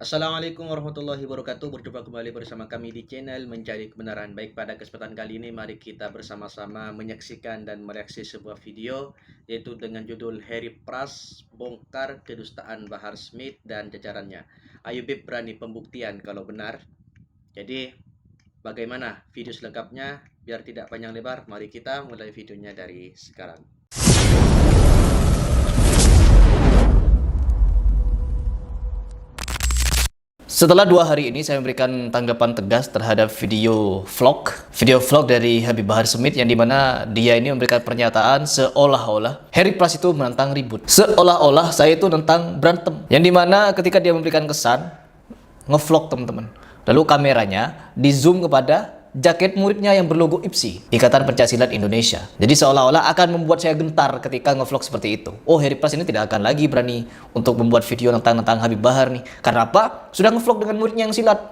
Assalamualaikum warahmatullahi wabarakatuh. Berjumpa kembali bersama kami di channel Mencari Kebenaran. Baik, pada kesempatan kali ini mari kita bersama-sama menyaksikan dan mereaksi sebuah video yaitu dengan judul Harry Pras bongkar kedustaan Bahar Smith dan jajarannya. Ayo Beb, berani pembuktian kalau benar. Jadi bagaimana video selengkapnya? Biar tidak panjang lebar, mari kita mulai videonya dari sekarang. Setelah 2 hari ini saya memberikan tanggapan tegas terhadap video vlog dari Habib Bahar Smith, yang dimana dia ini memberikan pernyataan seolah-olah Harry Pras itu menentang ribut, seolah-olah saya itu tentang berantem, yang dimana ketika dia memberikan kesan ngevlog teman-teman, lalu kameranya di zoom kepada jaket muridnya yang berlogo IPSI, Ikatan Pencaksilat Indonesia. Jadi seolah-olah akan membuat saya gentar ketika ngevlog seperti itu. Oh, Harry Pras ini tidak akan lagi berani untuk membuat video tentang Habib Bahar nih. Karena apa? Sudah ngevlog dengan muridnya yang silat.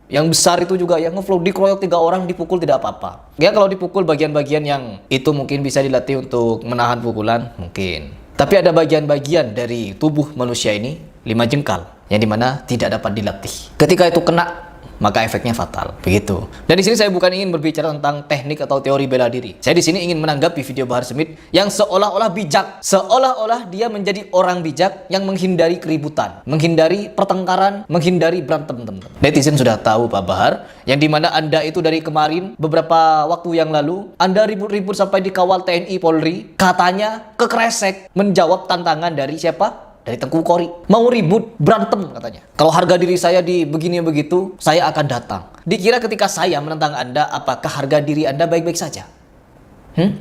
Yang besar itu juga yang ngevlog, dikeroyok 3 orang, dipukul tidak apa-apa. Ya kalau dipukul bagian-bagian yang itu mungkin bisa dilatih untuk menahan pukulan, mungkin. Tapi ada bagian-bagian dari tubuh manusia ini 5 jengkal yang dimana tidak dapat dilatih. Ketika itu kena, maka efeknya fatal. Begitu. Dan di sini saya bukan ingin berbicara tentang teknik atau teori bela diri. Saya di sini ingin menanggapi video Bahar Smith yang seolah-olah bijak, seolah-olah dia menjadi orang bijak yang menghindari keributan, menghindari pertengkaran, menghindari berantem, teman-teman. Netizen sudah tahu Pak Bahar, yang dimana Anda itu dari kemarin beberapa waktu yang lalu Anda ribut-ribut sampai dikawal TNI Polri, katanya kekresek menjawab tantangan dari siapa? Dari Tengku Kori. Mau ribut, berantem katanya. Kalau harga diri saya di begini begitu, saya akan datang. Dikira ketika saya menentang Anda, apakah harga diri Anda baik-baik saja?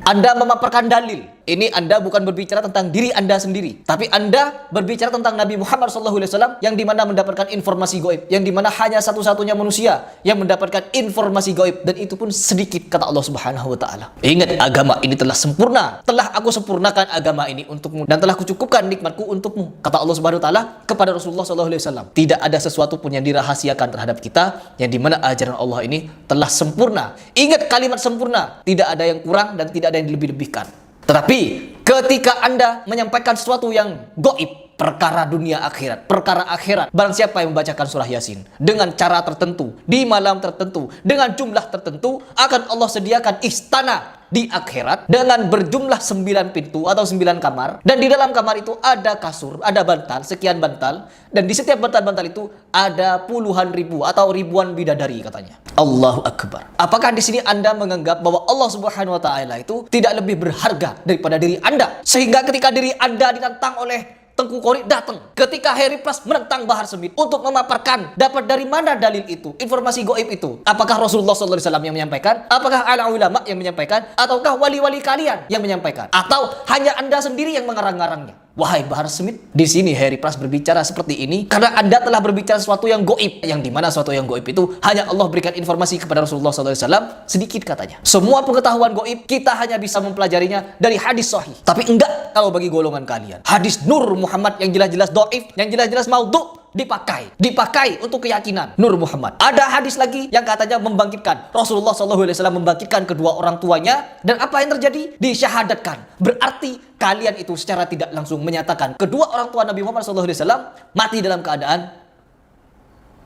Anda memaparkan dalil. Ini Anda bukan berbicara tentang diri Anda sendiri, tapi Anda berbicara tentang Nabi Muhammad SAW yang dimana mendapatkan informasi gaib, yang dimana hanya satu-satunya manusia yang mendapatkan informasi gaib, dan itu pun sedikit, kata Allah Subhanahu wa Ta'ala. Ingat, agama ini telah sempurna, telah aku sempurnakan agama ini untukmu, dan telah kucukupkan nikmatku untukmu, kata Allah Subhanahu wa Ta'ala kepada Rasulullah SAW. Tidak ada sesuatu pun yang dirahasiakan terhadap kita, yang dimana ajaran Allah ini telah sempurna. Ingat kalimat sempurna, tidak ada yang kurang dan tidak ada yang dilebih-lebihkan. Tetapi ketika Anda menyampaikan sesuatu yang gaib, perkara dunia akhirat, perkara akhirat, barang siapa yang membacakan surah Yasin dengan cara tertentu, di malam tertentu, dengan jumlah tertentu, akan Allah sediakan istana di akhirat dengan berjumlah 9 pintu atau 9 kamar, dan di dalam kamar itu ada kasur, ada bantal, sekian bantal, dan di setiap bantal-bantal itu ada puluhan ribu atau ribuan bidadari, katanya. Allahu Akbar. Apakah di sini Anda menganggap bahwa Allah Subhanahu wa Ta'ala itu tidak lebih berharga daripada diri Anda, sehingga ketika diri Anda ditantang oleh Tengku Kori datang ketika Harry Pras menentang Bahar Smith untuk memaparkan dapat dari mana dalil itu, informasi gaib itu? Apakah Rasulullah SAW yang menyampaikan? Apakah ala ulama yang menyampaikan? Ataukah wali-wali kalian yang menyampaikan? Atau hanya Anda sendiri yang mengarang-arangnya? Wahai Bahar Smith, di sini Harry Pras berbicara seperti ini karena Anda telah berbicara sesuatu yang gaib, yang dimana sesuatu yang gaib itu hanya Allah berikan informasi kepada Rasulullah SAW sedikit, katanya. Semua pengetahuan gaib kita hanya bisa mempelajarinya dari hadis sahih, tapi enggak kalau bagi golongan kalian. Hadis Nur Muhammad yang jelas-jelas dhaif, yang jelas-jelas maudhu, dipakai untuk keyakinan Nur Muhammad. Ada hadis lagi yang katanya membangkitkan, Rasulullah SAW membangkitkan kedua orang tuanya, dan apa yang terjadi? Disyahadatkan. Berarti kalian itu secara tidak langsung menyatakan kedua orang tua Nabi Muhammad SAW mati dalam keadaan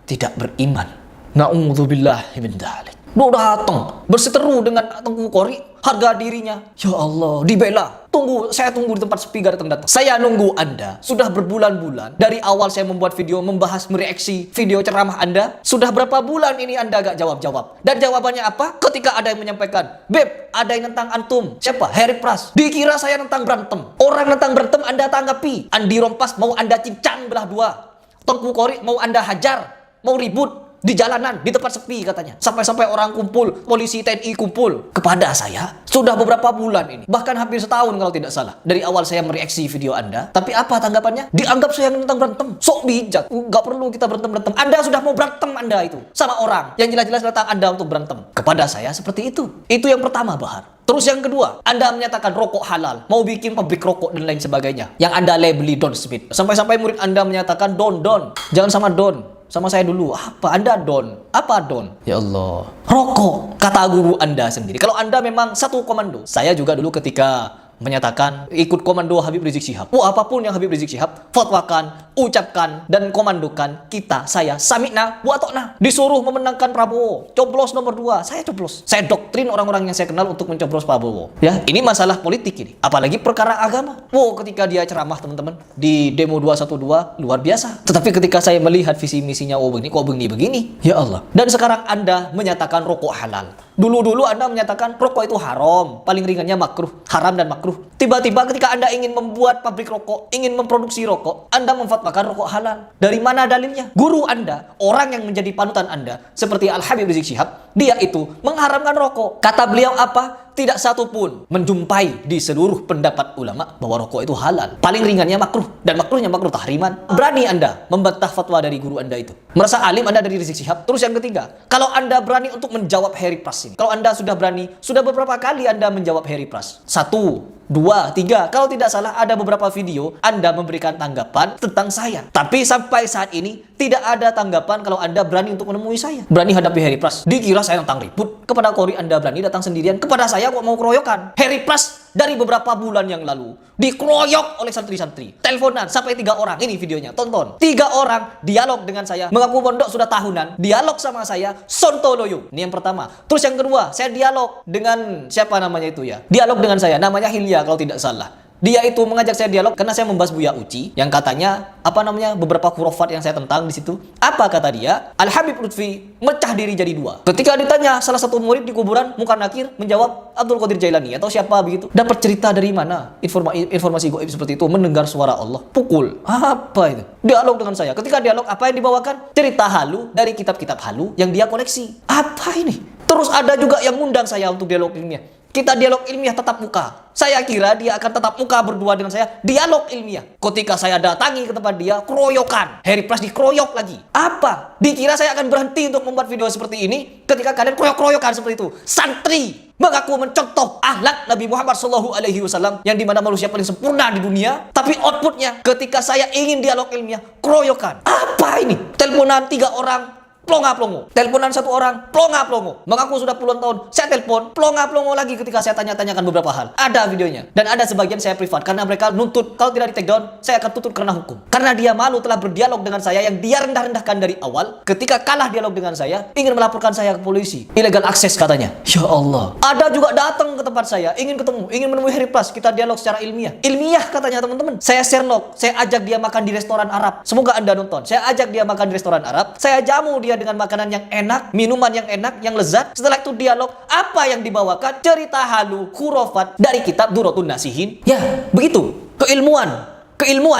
tidak beriman. Na'udzubillahi min dzalik. Lu datang berseteru dengan Tengku Kori, harga dirinya, ya Allah, dibela. Saya tunggu di tempat sepi, gak datang-datang. Saya nunggu Anda sudah berbulan-bulan. Dari awal saya membuat video membahas, mereaksi video ceramah Anda. Sudah berapa bulan ini Anda gak jawab-jawab? Dan jawabannya apa? Ketika ada yang menyampaikan, Beb, ada yang tentang antum. Siapa? Harry Pras. Dikira saya tentang berantem. Orang tentang berantem Anda tanggapi. Andi Rompas mau Anda cincang belah dua. Tengku Kori mau Anda hajar. Mau ribut di jalanan, di tempat sepi, katanya. Sampai-sampai orang kumpul, polisi, TNI kumpul. Kepada saya, sudah beberapa bulan ini, bahkan hampir setahun kalau tidak salah, dari awal saya mereaksi video Anda. Tapi apa tanggapannya? Dianggap saya tentang berantem. Sok bijak. Gak perlu kita berantem-berantem. Anda sudah mau berantem Anda itu sama orang yang jelas-jelas datang Anda untuk berantem. Kepada saya seperti itu. Itu yang pertama, Bahar. Terus yang kedua, Anda menyatakan rokok halal, mau bikin pabrik rokok dan lain sebagainya, yang Anda labeli Don Smith. Sampai-sampai murid Anda menyatakan, Don, jangan sama Don, sama saya dulu. Apa? Anda Don? Apa Don? Ya Allah. Rokok, kata guru Anda sendiri. Kalau Anda memang satu komando. Saya juga dulu ketika menyatakan ikut komando Habib Rizik Syihab. Apapun yang Habib Rizik Syihab fatwakan, ucapkan, dan komandokan, saya sami'na wa ata'na. Disuruh memenangkan Prabowo, coblos nomor 2, saya coblos. Saya doktrin orang-orang yang saya kenal untuk mencoblos Prabowo. Ya, ini masalah politik ini. Apalagi perkara agama. Ketika dia ceramah teman-teman di demo 212 luar biasa. Tetapi ketika saya melihat visi misinya begini, ya Allah. Dan sekarang Anda menyatakan rokok halal. Dulu Anda menyatakan rokok itu haram, paling ringannya makruh, haram dan makruh. Tiba-tiba ketika Anda ingin membuat pabrik rokok, ingin memproduksi rokok, Anda memfatwakan rokok halal. Dari mana dalilnya? Guru Anda, orang yang menjadi panutan Anda, seperti Al-Habib Rizik Syihab, dia itu mengharamkan rokok. Kata beliau apa? Tidak satu pun menjumpai di seluruh pendapat ulama bahwa rokok itu halal. Paling ringannya makruh, dan makruhnya makruh tahriman. Berani Anda membantah fatwa dari guru Anda itu. Merasa alim Anda dari Rizik Syihab. Terus yang ketiga, kalau Anda berani untuk menjawab Heri Pras ini. Kalau Anda sudah berani, sudah beberapa kali Anda menjawab Heri Pras. 1, 2, 3. Kalau tidak salah ada beberapa video Anda memberikan tanggapan tentang saya. Tapi sampai saat ini tidak ada tanggapan kalau Anda berani untuk menemui saya. Berani hadapi Heri Pras. Dikira saya tentang ribut. Kepada Kori Anda berani datang sendirian. Kepada saya kok mau keroyokan. Heri Pras dari beberapa bulan yang lalu dikeroyok oleh santri-santri. Teleponan sampai 3 orang. Ini videonya, tonton. 3 orang dialog dengan saya. Mengaku pondok sudah tahunan. Dialog sama saya, sontoloyo. Ini yang pertama. Terus yang kedua, saya dialog dengan siapa namanya itu ya? Dialog dengan saya, namanya Hilya kalau tidak salah. Dia itu mengajak saya dialog karena saya membahas Buya Uci yang katanya beberapa khurafat yang saya tentang di situ. Apa kata dia? Al Habib Lutfi mecah diri jadi 2. Ketika ditanya salah satu murid di kuburan Munkar Nakir menjawab Abdul Qadir Jailani atau siapa begitu. Dapat cerita dari mana? Informasi gaib seperti itu, mendengar suara Allah. Pukul. Apa itu? Dialog dengan saya. Ketika dialog apa yang dibawakan? Cerita halu dari kitab-kitab halu yang dia koleksi. Apa ini? Terus ada juga yang ngundang saya untuk dialog ilmiah. Kita dialog ilmiah tatap muka. Saya kira dia akan tatap muka berdua dengan saya. Dialog ilmiah. Ketika saya datangi ke tempat dia, keroyokan. Heri Pras dikeroyok lagi. Apa? Dikira saya akan berhenti untuk membuat video seperti ini ketika kalian keroyok-keroyokan seperti itu. Santri mengaku mencontoh akhlak Nabi Muhammad SAW yang dimana manusia paling sempurna di dunia. Tapi outputnya ketika saya ingin dialog ilmiah, keroyokan. Apa ini? Teleponan 3 orang. Plonga-plongo. Teleponan 1 orang, plonga-plongo. Mengaku sudah puluhan tahun. Saya telepon, plonga-plongo lagi ketika saya tanya-tanyakan beberapa hal. Ada videonya. Dan ada sebagian saya privat. Karena mereka nuntut, kalau tidak di take down, saya akan tuntut karena hukum. Karena dia malu telah berdialog dengan saya yang dia rendah-rendahkan dari awal. Ketika kalah dialog dengan saya, ingin melaporkan saya ke polisi. Illegal akses katanya. Ya Allah. Ada juga datang ke tempat saya, ingin ketemu, ingin menemui Heri Pras. Kita dialog secara ilmiah. Ilmiah katanya teman-teman. Saya Sherlock, saya ajak dia makan di restoran Arab. Semoga Anda nonton. Saya ajak dia makan di restoran Arab. Saya jamu dia dengan makanan yang enak, minuman yang enak, yang lezat. Setelah itu dialog, apa yang dibawakan? Cerita halu, khurafat dari kitab Duratun Nasihin. Ya, begitu. Keilmuan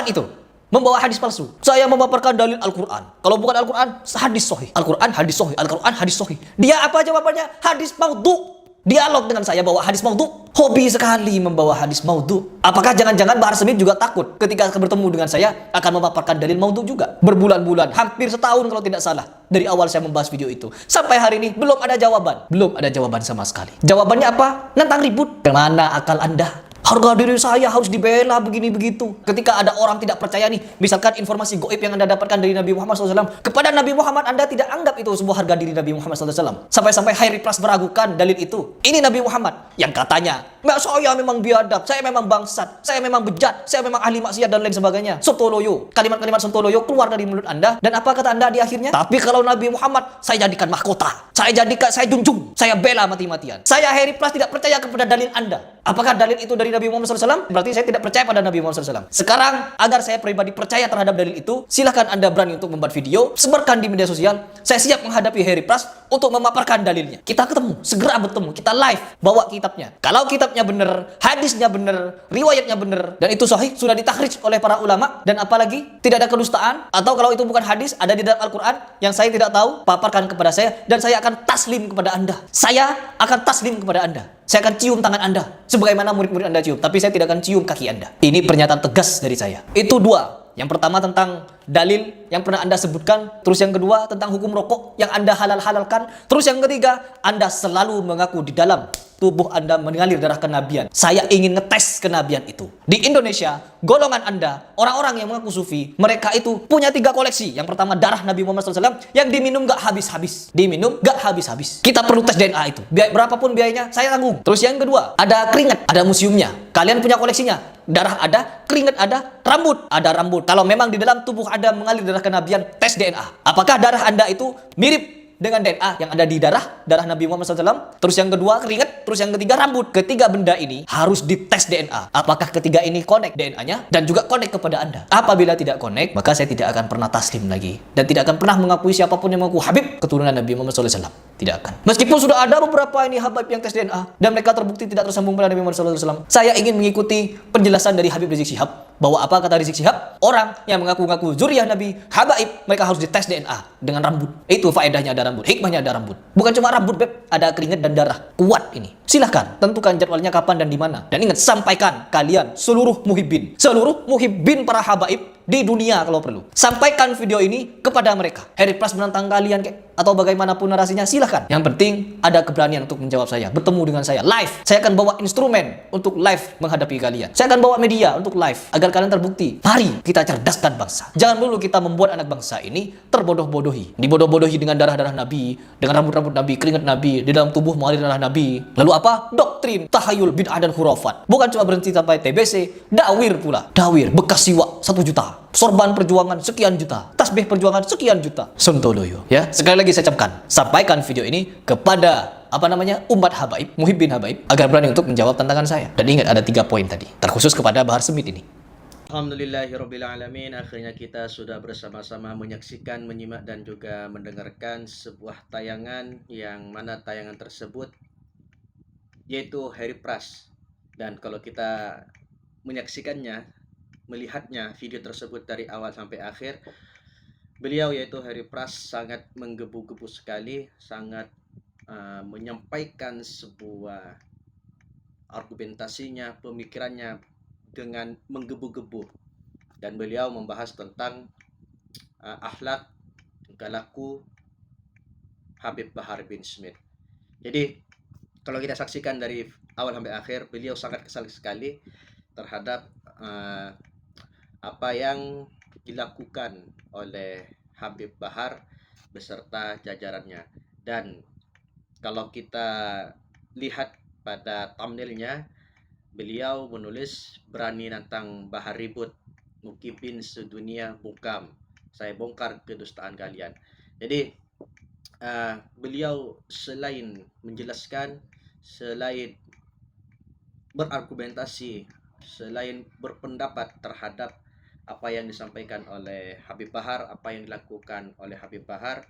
itu. Membawa hadis palsu. Saya memaparkan dalil Al-Quran. Kalau bukan Al-Quran, hadis sahih. Al-Quran, hadis sahih. Al-Quran, hadis sahih. Dia apa jawabannya? Hadis maudhu. Dialog dengan saya bawa hadis maudhu. Hobi sekali membawa hadis maudhu. Apakah jangan-jangan Bahar Smith juga takut ketika bertemu dengan saya akan memaparkan dalil maudhu juga? Berbulan-bulan, hampir setahun kalau tidak salah. Dari awal saya membahas video itu. Sampai hari ini belum ada jawaban. Belum ada jawaban sama sekali. Jawabannya apa? Nantang ribut. Kemana akal Anda? Harga diri saya harus dibela begini begitu. Ketika ada orang tidak percaya nih, misalkan informasi gaib yang Anda dapatkan dari Nabi Muhammad SAW, kepada Nabi Muhammad Anda tidak anggap itu sebuah harga diri Nabi Muhammad SAW. Sampai-sampai Heri Pras meragukan dalil itu. Ini Nabi Muhammad yang katanya, saya memang biadab, saya memang bangsat, saya memang bejat, saya memang ahli maksiat dan lain sebagainya. Sontoloyo. Kalimat-kalimat sontoloyo keluar dari mulut Anda. Dan apa kata Anda di akhirnya? Tapi kalau Nabi Muhammad, saya jadikan mahkota. Saya junjung. Saya bela mati-matian. Saya Heri Pras tidak percaya kepada dalil Anda. Apakah dalil itu dari Nabi Muhammad SAW? Berarti saya tidak percaya pada Nabi Muhammad SAW. Sekarang, agar saya pribadi percaya terhadap dalil itu, silahkan Anda berani untuk membuat video, sebarkan di media sosial. Saya siap menghadapi Heri Pras untuk memaparkan dalilnya. Kita ketemu, segera bertemu, kita live, bawa kitabnya. Kalau kitabnya benar, hadisnya benar, riwayatnya benar, dan itu sahih, sudah ditakhrij oleh para ulama, dan apalagi tidak ada kedustaan, atau kalau itu bukan hadis, ada di dalam Al-Quran, yang saya tidak tahu, paparkan kepada saya, dan saya akan taslim kepada Anda. Saya akan taslim kepada Anda. Saya akan cium tangan Anda sebagaimana murid-murid Anda cium, tapi saya tidak akan cium kaki Anda. Ini pernyataan tegas dari saya. Itu 2. Yang pertama tentang dalil yang pernah Anda sebutkan, terus yang kedua tentang hukum rokok yang Anda halal-halalkan, terus yang ketiga Anda selalu mengaku di dalam tubuh Anda mengalir darah kenabian. Saya ingin ngetes kenabian itu. Di Indonesia, golongan Anda, orang-orang yang mengaku sufi, mereka itu punya 3 koleksi. Yang pertama darah Nabi Muhammad SAW yang diminum gak habis-habis. Diminum gak habis-habis. Kita perlu tes DNA itu. Berapapun biayanya, saya tanggung. Terus yang kedua, ada keringat, ada museumnya. Kalian punya koleksinya. Darah ada, keringat ada, rambut ada rambut. Kalau memang di dalam tubuh Anda mengalir darah kenabian, tes DNA. Apakah darah Anda itu mirip dengan DNA yang ada di darah Nabi Muhammad SAW? Terus yang kedua keringat, terus yang ketiga rambut. Ketiga benda ini harus dites DNA. Apakah ketiga ini connect DNA-nya dan juga connect kepada Anda? Apabila tidak connect, maka saya tidak akan pernah taslim lagi dan tidak akan pernah mengakui siapapun yang mengaku Habib keturunan Nabi Muhammad SAW. Tidak akan. Meskipun sudah ada beberapa ini Habib yang tes DNA dan mereka terbukti tidak tersambung pada Nabi Muhammad SAW, saya ingin mengikuti penjelasan dari Habib Rizik Syihab bahwa apa kata Rizik Syihab, orang yang mengaku-ngaku zuriyah Nabi, habaib, mereka harus dites DNA dengan rambut. Itu faedahnya ada rambut, hikmahnya ada rambut. Bukan cuma rambut, Beb, ada keringat dan darah. Kuat ini. Silahkan tentukan jadwalnya kapan dan di mana. Dan ingat, sampaikan kalian seluruh muhibbin para habaib di dunia kalau perlu. Sampaikan video ini kepada mereka. Harry Pras menantang kalian kek atau bagaimanapun narasinya, silahkan. Yang penting ada keberanian untuk menjawab saya, bertemu dengan saya live. Saya akan bawa instrumen untuk live menghadapi kalian. Saya akan bawa media untuk live agar kalian terbukti. Mari kita cerdaskan bangsa. Jangan dulu kita membuat anak bangsa ini terbodoh-bodohi. Dibodoh-bodohi dengan darah-darah Nabi, dengan rambut-rambut Nabi, keringat Nabi, di dalam tubuh mengalir darah Nabi. Lalu apa? Doktrin, tahayul, bid'ah dan khurafat. Bukan cuma berhenti sampai TBC, dakwir pula. Dakwir, bekas siwak 1 juta. Sorban perjuangan sekian juta, tasbih perjuangan sekian juta. Sontoloyo, ya. Sekali lagi saya ucapkan, sampaikan video ini kepada umat habaib, muhibbin habaib, agar berani untuk menjawab tantangan saya. Dan ingat ada 3 poin tadi, terkhusus kepada Bahar Smith ini. Alhamdulillahirrabbilalamin. Akhirnya kita sudah bersama-sama menyaksikan, menyimak dan juga mendengarkan sebuah tayangan yang mana tayangan tersebut yaitu Harry Pras. Dan kalau kita menyaksikannya, melihatnya video tersebut dari awal sampai akhir, beliau yaitu Harry Pras sangat menggebu-gebu sekali, sangat menyampaikan sebuah argumentasinya, pemikirannya dengan menggebu-gebu, dan beliau membahas tentang akhlak, tingkah laku Habib Bahar bin Smith. Jadi kalau kita saksikan dari awal sampai akhir, beliau sangat kesal sekali terhadap apa yang dilakukan oleh Habib Bahar beserta jajarannya. Dan kalau kita lihat pada thumbnailnya, beliau menulis berani nantang Bahar ribut, mukibin sedunia bungkam, saya bongkar kedustaan kalian. Jadi beliau selain menjelaskan, selain berargumentasi, selain berpendapat terhadap apa yang disampaikan oleh Habib Bahar, apa yang dilakukan oleh Habib Bahar,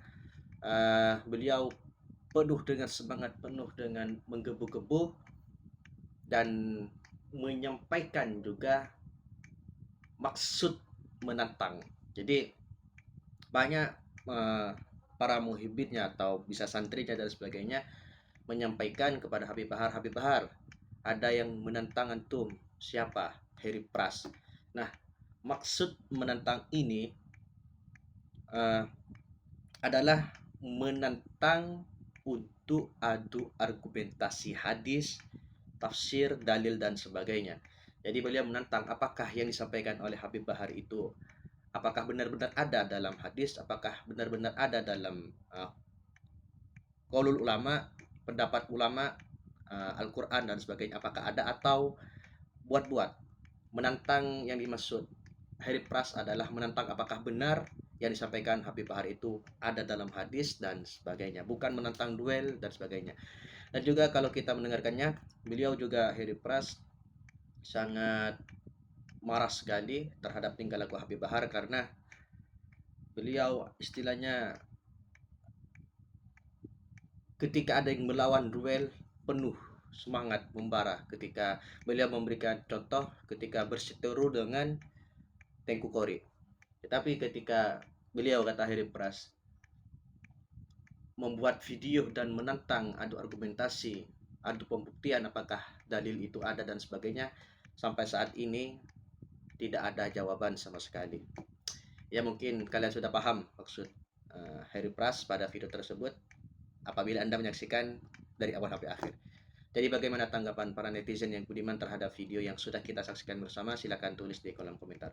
beliau penuh dengan semangat, penuh dengan menggebu-gebu, dan menyampaikan juga maksud menantang. Jadi banyak para muhibbinnya atau bisa santrinya dan sebagainya menyampaikan kepada Habib Bahar, ada yang menantang antum. Siapa? Harry Pras. Nah, maksud menantang ini adalah menantang untuk adu argumentasi hadis, tafsir, dalil dan sebagainya. Jadi beliau menantang apakah yang disampaikan oleh Habib Bahar itu apakah benar-benar ada dalam hadis, apakah benar-benar ada dalam qaulul ulama, pendapat ulama, Al-Quran dan sebagainya, apakah ada atau buat-buat. Menantang yang dimaksud Harry Pras adalah menantang apakah benar yang disampaikan Habib Bahar itu ada dalam hadis dan sebagainya, bukan menantang duel dan sebagainya. Dan juga kalau kita mendengarkannya, beliau juga Harry Pras sangat marah sekali terhadap tingkah laku Habib Bahar, karena beliau istilahnya ketika ada yang melawan duel penuh semangat membara, ketika beliau memberikan contoh ketika berseteru dengan Tengku Kori. Tetapi ketika beliau, kata Harry Pras, membuat video dan menantang adu argumentasi, adu pembuktian apakah dalil itu ada dan sebagainya, sampai saat ini tidak ada jawaban sama sekali. Ya mungkin kalian sudah paham maksud Harry Pras pada video tersebut apabila Anda menyaksikan dari awal sampai akhir. Jadi bagaimana tanggapan para netizen yang budiman terhadap video yang sudah kita saksikan bersama? Silahkan tulis di kolom komentar.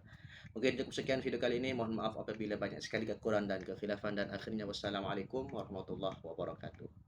Mungkin cukup sekian video kali ini. Mohon maaf apabila banyak sekali kekurangan dan kekhilafan. Dan akhirnya wassalamualaikum warahmatullahi wabarakatuh.